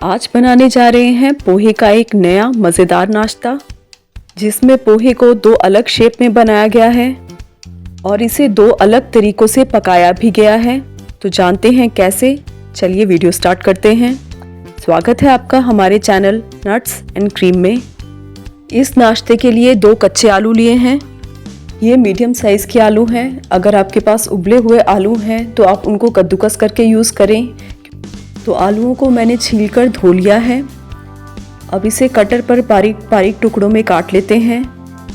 आज बनाने जा रहे हैं पोहे का एक नया मज़ेदार नाश्ता, जिसमें पोहे को दो अलग शेप में बनाया गया है और इसे दो अलग तरीकों से पकाया भी गया है। तो जानते हैं कैसे। चलिए वीडियो स्टार्ट करते हैं। स्वागत है आपका हमारे चैनल नट्स एंड क्रीम में। इस नाश्ते के लिए 2 कच्चे आलू लिए हैं। ये मीडियम साइज़ के आलू हैं। अगर आपके पास उबले हुए आलू हैं तो आप उनको कद्दूकस करके यूज़ करें। तो आलूओं को मैंने छीलकर धो लिया है। अब इसे कटर पर बारीक बारीक टुकड़ों में काट लेते हैं।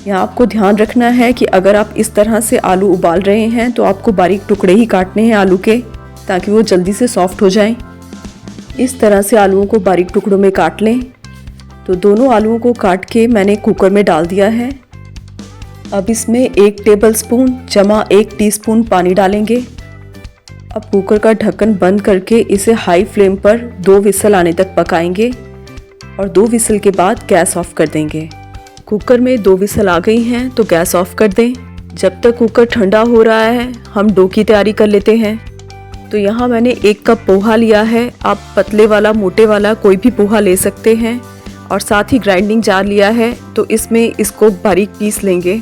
यहाँ आपको ध्यान रखना है कि अगर आप इस तरह से आलू उबाल रहे हैं तो आपको बारीक टुकड़े ही काटने हैं आलू के, ताकि वो जल्दी से सॉफ्ट हो जाएं। इस तरह से आलूओं को बारीक टुकड़ों में काट लें। तो दोनों आलूओं को काट के मैंने कुकर में डाल दिया है। अब इसमें 1 टेबलस्पून जमा 1 टीस्पून पानी डालेंगे। अब कुकर का ढक्कन बंद करके इसे हाई फ्लेम पर 2 विसल आने तक पकाएंगे और 2 विसल के बाद गैस ऑफ कर देंगे। कुकर में 2 विसल आ गई हैं तो गैस ऑफ कर दें। जब तक कुकर ठंडा हो रहा है हम डो की तैयारी कर लेते हैं। तो यहाँ मैंने 1 कप पोहा लिया है। आप पतले वाला मोटे वाला कोई भी पोहा ले सकते हैं। और साथ ही ग्राइंडिंग जार लिया है, तो इसमें इसको बारीक पीस लेंगे।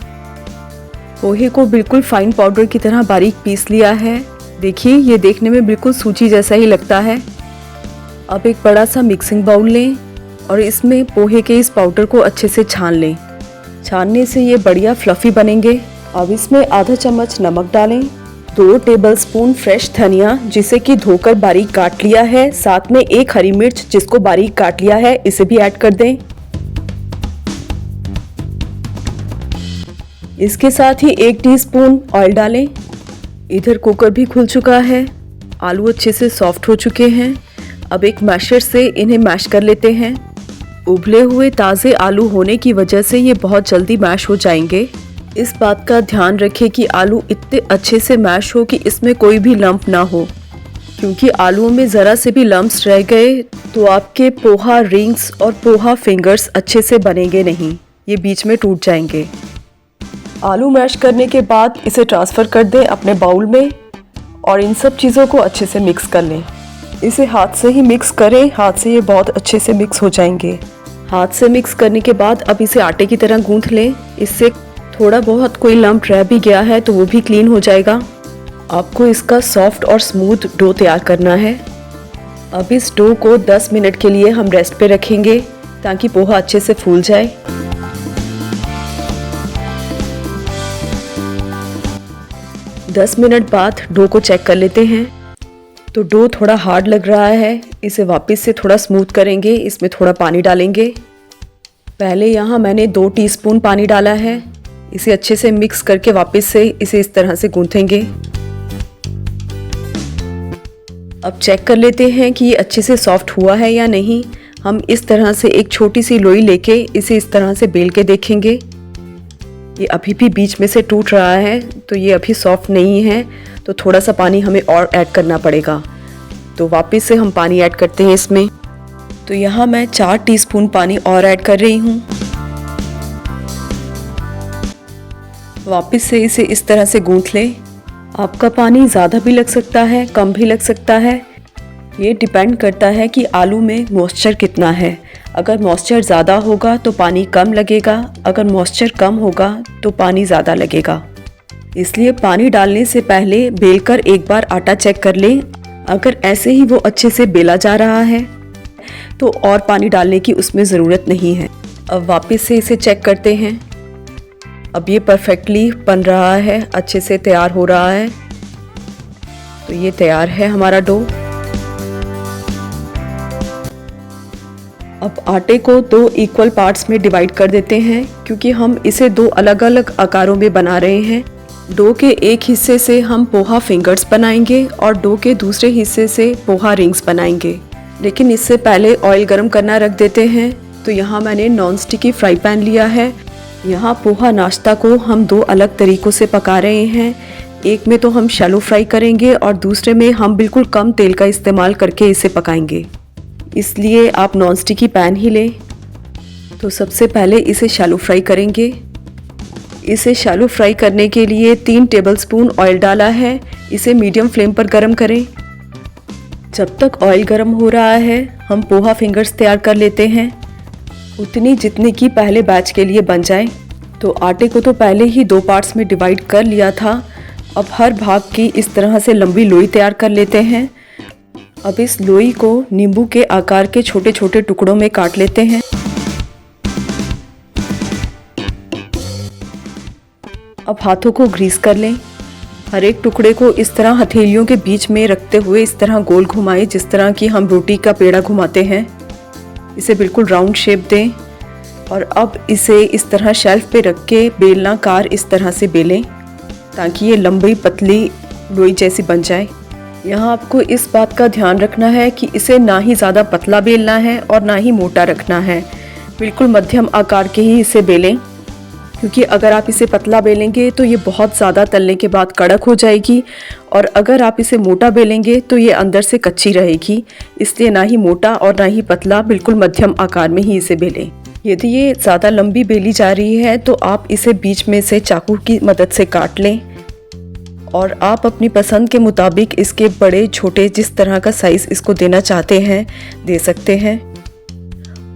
पोहे को बिल्कुल फाइन पाउडर की तरह बारीक पीस लिया है। देखिए, ये देखने में बिल्कुल सूजी जैसा ही लगता है। अब एक बड़ा सा मिक्सिंग बाउल लें और इसमें पोहे के इस पाउडर को अच्छे से छान लें। छानने से ये बढ़िया फ्लफ़ी बनेंगे। अब इसमें आधा चम्मच नमक डालें, 2 टेबलस्पून फ्रेश धनिया जिसे कि धोकर बारीक काट लिया है, साथ में 1 हरी मिर्च जिसको बारीक काट लिया है, इसे भी ऐड कर दें। इसके साथ ही 1 टीस्पून ऑयल डालें। इधर कुकर भी खुल चुका है। आलू अच्छे से सॉफ्ट हो चुके हैं। अब एक मैशर से इन्हें मैश कर लेते हैं। उबले हुए ताज़े आलू होने की वजह से ये बहुत जल्दी मैश हो जाएंगे। इस बात का ध्यान रखें कि आलू इतने अच्छे से मैश हो कि इसमें कोई भी लंप ना हो, क्योंकि आलूओं में ज़रा से भी लम्प्स रह गए तो आपके पोहा रिंग्स और पोहा फिंगर्स अच्छे से बनेंगे नहीं, ये बीच में टूट जाएंगे। आलू मैश करने के बाद इसे ट्रांसफ़र कर दें अपने बाउल में और इन सब चीज़ों को अच्छे से मिक्स कर लें। इसे हाथ से ही मिक्स करें, हाथ से ये बहुत अच्छे से मिक्स हो जाएंगे। हाथ से मिक्स करने के बाद अब इसे आटे की तरह गूंथ लें। इससे थोड़ा बहुत कोई लम्प रह भी गया है तो वो भी क्लीन हो जाएगा। आपको इसका सॉफ्ट और स्मूथ डो तैयार करना है। अब इस डो को 10 मिनट के लिए हम रेस्ट पे रखेंगे ताकि पोहा अच्छे से फूल जाए। दस मिनट बाद डो को चेक कर लेते हैं। तो डो थोड़ा हार्ड लग रहा है, इसे वापस से थोड़ा स्मूथ करेंगे। इसमें थोड़ा पानी डालेंगे। पहले यहाँ मैंने 2 टीस्पून पानी डाला है। इसे अच्छे से मिक्स करके वापस से इसे इस तरह से गूंथेंगे। अब चेक कर लेते हैं कि ये अच्छे से सॉफ्ट हुआ है या नहीं। हम इस तरह से एक छोटी सी लोई लेके इसे इस तरह से बेल के देखेंगे। ये अभी भी बीच में से टूट रहा है, तो ये अभी सॉफ्ट नहीं है, तो थोड़ा सा पानी हमें और ऐड करना पड़ेगा। तो वापस से हम पानी ऐड करते हैं इसमें। तो यहाँ मैं 4 टीस्पून पानी और ऐड कर रही हूँ। वापस से इसे इस तरह से गूंथ लें। आपका पानी ज़्यादा भी लग सकता है, कम भी लग सकता है। ये डिपेंड करता है कि आलू में मॉइस्चर कितना है। अगर मॉइस्चर ज़्यादा होगा तो पानी कम लगेगा, अगर मॉइस्चर कम होगा तो पानी ज़्यादा लगेगा। इसलिए पानी डालने से पहले बेलकर एक बार आटा चेक कर लें। अगर ऐसे ही वो अच्छे से बेला जा रहा है तो और पानी डालने की उसमें ज़रूरत नहीं है। अब वापस से इसे चेक करते हैं। अब ये परफेक्टली बन रहा है, अच्छे से तैयार हो रहा है। तो ये तैयार है हमारा डो। अब आटे को 2 इक्वल पार्ट्स में डिवाइड कर देते हैं, क्योंकि हम इसे 2 अलग अलग आकारों में बना रहे हैं। डो के एक हिस्से से हम पोहा फिंगर्स बनाएंगे और डो के दूसरे हिस्से से पोहा रिंग्स बनाएंगे। लेकिन इससे पहले ऑयल गरम करना रख देते हैं। तो यहाँ मैंने नॉन स्टिकी फ्राई पैन लिया है। यहाँ पोहा नाश्ता को हम 2 अलग तरीक़ों से पका रहे हैं। एक में तो हम शैलो फ्राई करेंगे और दूसरे में हम बिल्कुल कम तेल का इस्तेमाल करके इसे पकाएंगे। इसलिए आप नॉन स्टिकी पैन ही लें। तो सबसे पहले इसे शैलो फ्राई करेंगे। इसे शैलो फ्राई करने के लिए 3 टेबलस्पून ऑयल डाला है। इसे मीडियम फ्लेम पर गरम करें। जब तक ऑयल गर्म हो रहा है हम पोहा फिंगर्स तैयार कर लेते हैं, उतनी जितनी की पहले बैच के लिए बन जाए। तो आटे को तो पहले ही 2 पार्ट्स में डिवाइड कर लिया था। अब हर भाग की इस तरह से लंबी लोई तैयार कर लेते हैं। अब इस लोई को नींबू के आकार के छोटे छोटे टुकड़ों में काट लेते हैं। अब हाथों को ग्रीस कर लें। हर एक टुकड़े को इस तरह हथेलियों के बीच में रखते हुए इस तरह गोल घुमाएं, जिस तरह की हम रोटी का पेड़ा घुमाते हैं। इसे बिल्कुल राउंड शेप दें और अब इसे इस तरह शेल्फ पे रख के बेलनाकार इस तरह से बेलें ताकि ये लंबी पतली लोई जैसी बन जाए। यहाँ आपको इस बात का ध्यान रखना है कि इसे ना ही ज़्यादा पतला बेलना है और ना ही मोटा रखना है। बिल्कुल मध्यम आकार के ही इसे बेलें, क्योंकि अगर आप इसे पतला बेलेंगे तो ये बहुत ज़्यादा तलने के बाद कड़क हो जाएगी और अगर आप इसे मोटा बेलेंगे तो ये अंदर से कच्ची रहेगी। इसलिए ना ही मोटा और ना ही पतला, बिल्कुल मध्यम आकार में ही इसे बेलें। यदि ये ज़्यादा लंबी बेली जा रही है तो आप इसे बीच में से चाकू की मदद से काट लें और आप अपनी पसंद के मुताबिक इसके बड़े छोटे जिस तरह का साइज़ इसको देना चाहते हैं दे सकते हैं।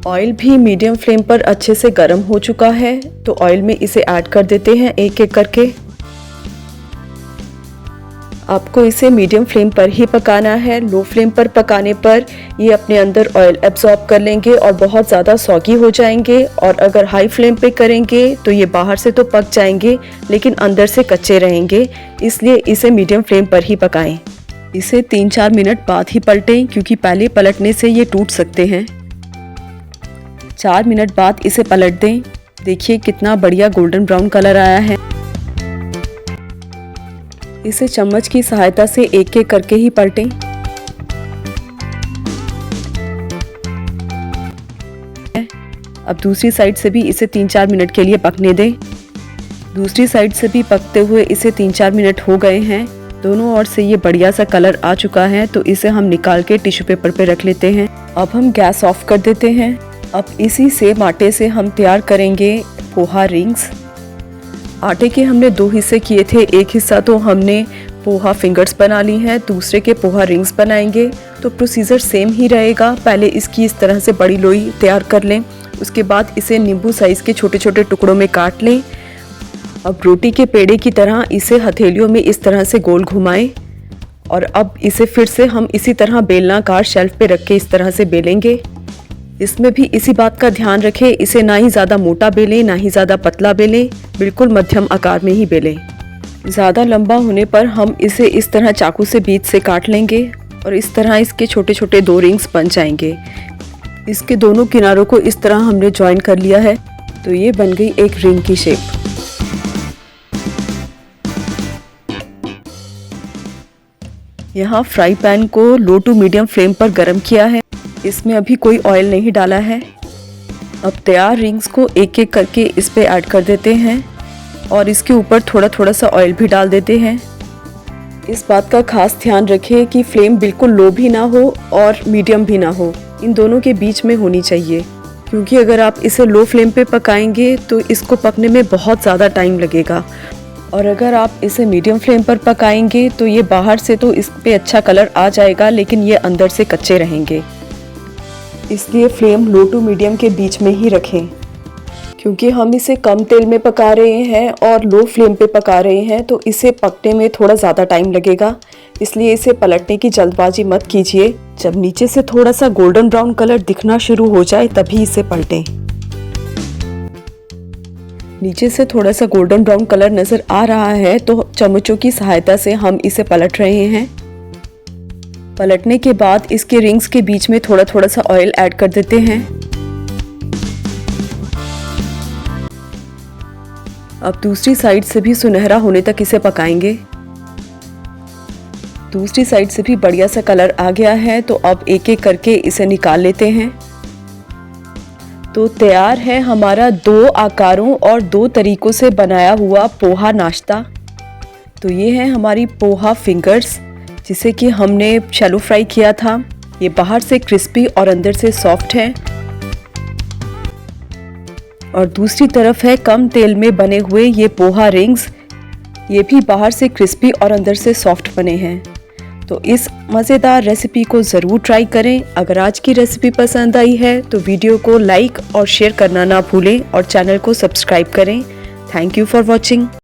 ऑयल भी मीडियम फ्लेम पर अच्छे से गर्म हो चुका है, तो ऑयल में इसे ऐड कर देते हैं एक एक करके। आपको इसे मीडियम फ्लेम पर ही पकाना है। लो फ्लेम पर पकाने पर ये अपने अंदर ऑयल एब्जॉर्ब कर लेंगे और बहुत ज़्यादा सॉगी हो जाएंगे, और अगर हाई फ्लेम पे करेंगे तो ये बाहर से तो पक जाएंगे लेकिन अंदर से कच्चे रहेंगे। इसलिए इसे मीडियम फ्लेम पर ही पकाएं। इसे 3-4 मिनट बाद ही पलटें, क्योंकि पहले पलटने से ये टूट सकते हैं। 4 मिनट बाद इसे पलट दें। देखिए कितना बढ़िया गोल्डन ब्राउन कलर आया है। इसे चम्मच की सहायता से एक एक करके ही पलटें। अब दूसरी साइड से भी इसे 3-4 मिनट के लिए पकने दें। दूसरी साइड से भी पकते हुए इसे 3-4 मिनट हो गए हैं। दोनों ओर से ये बढ़िया सा कलर आ चुका है, तो इसे हम निकाल के टिश्यू पेपर पे रख लेते हैं। अब हम गैस ऑफ कर देते हैं। अब इसी सेम आटे से हम तैयार करेंगे पोहा रिंग्स। आटे के हमने 2 हिस्से किए थे, एक हिस्सा तो हमने पोहा फिंगर्स बना ली हैं, दूसरे के पोहा रिंग्स बनाएंगे। तो प्रोसीजर सेम ही रहेगा। पहले इसकी इस तरह से बड़ी लोई तैयार कर लें, उसके बाद इसे नींबू साइज़ के छोटे छोटे टुकड़ों में काट लें। अब रोटी के पेड़े की तरह इसे हथेलियों में इस तरह से गोल घुमाएं और अब इसे फिर से हम इसी तरह बेलनाकार शेल्फ पे रख के इस तरह से बेलेंगे। इसमें भी इसी बात का ध्यान रखें, इसे ना ही ज़्यादा मोटा बेलें ना ही ज़्यादा पतला बेलें, बिल्कुल मध्यम आकार में ही बेलें। ज़्यादा लंबा होने पर हम इसे इस तरह चाकू से बीच से काट लेंगे और इस तरह इसके छोटे छोटे 2 रिंग्स बन जाएंगे। इसके दोनों किनारों को इस तरह हमने ज्वाइन कर लिया है, तो ये बन गई एक रिंग की शेप। यहाँ फ्राई पैन को लो टू मीडियम फ्लेम पर गर्म किया है। इसमें अभी कोई ऑयल नहीं डाला है। अब तैयार रिंग्स को एक एक करके इस पे ऐड कर देते हैं और इसके ऊपर थोड़ा थोड़ा सा ऑयल भी डाल देते हैं। इस बात का खास ध्यान रखें कि फ्लेम बिल्कुल लो भी ना हो और मीडियम भी ना हो, इन दोनों के बीच में होनी चाहिए, क्योंकि अगर आप इसे लो फ्लेम पे पकाएंगे तो इसको पकने में बहुत ज़्यादा टाइम लगेगा, और अगर आप इसे मीडियम फ्लेम पर पकाएंगे तो ये बाहर से तो इस पे अच्छा कलर आ जाएगा लेकिन ये अंदर से कच्चे रहेंगे। इसलिए फ्लेम लो टू मीडियम के बीच में ही रखें, क्योंकि हम इसे कम तेल में पका रहे हैं और लो फ्लेम पे पका रहे हैं, तो इसे पकने में थोड़ा ज़्यादा टाइम लगेगा। इसलिए इसे पलटने की जल्दबाजी मत कीजिए। जब नीचे से थोड़ा सा गोल्डन ब्राउन कलर दिखना शुरू हो जाए तभी इसे पलटें। नीचे से थोड़ा सा गोल्डन ब्राउन कलर नज़र आ रहा है तो चम्मचों की सहायता से हम इसे पलट रहे हैं। पलटने के बाद इसके रिंग्स के बीच में थोड़ा थोड़ा सा ऑयल ऐड कर देते हैं। अब दूसरी साइड से भी सुनहरा होने तक इसे पकाएंगे। दूसरी साइड से भी बढ़िया सा कलर आ गया है, तो अब एक एक करके इसे निकाल लेते हैं। तो तैयार है हमारा 2 आकारों और 2 तरीकों से बनाया हुआ पोहा नाश्ता। तो ये है हमारी पोहा फिंगर्स, जिसे कि हमने शैलो फ्राई किया था। ये बाहर से क्रिस्पी और अंदर से सॉफ्ट है। और दूसरी तरफ है कम तेल में बने हुए ये पोहा रिंग्स। ये भी बाहर से क्रिस्पी और अंदर से सॉफ्ट बने हैं। तो इस मज़ेदार रेसिपी को ज़रूर ट्राई करें। अगर आज की रेसिपी पसंद आई है तो वीडियो को लाइक और शेयर करना ना भूलें और चैनल को सब्सक्राइब करें। Thank you for watching.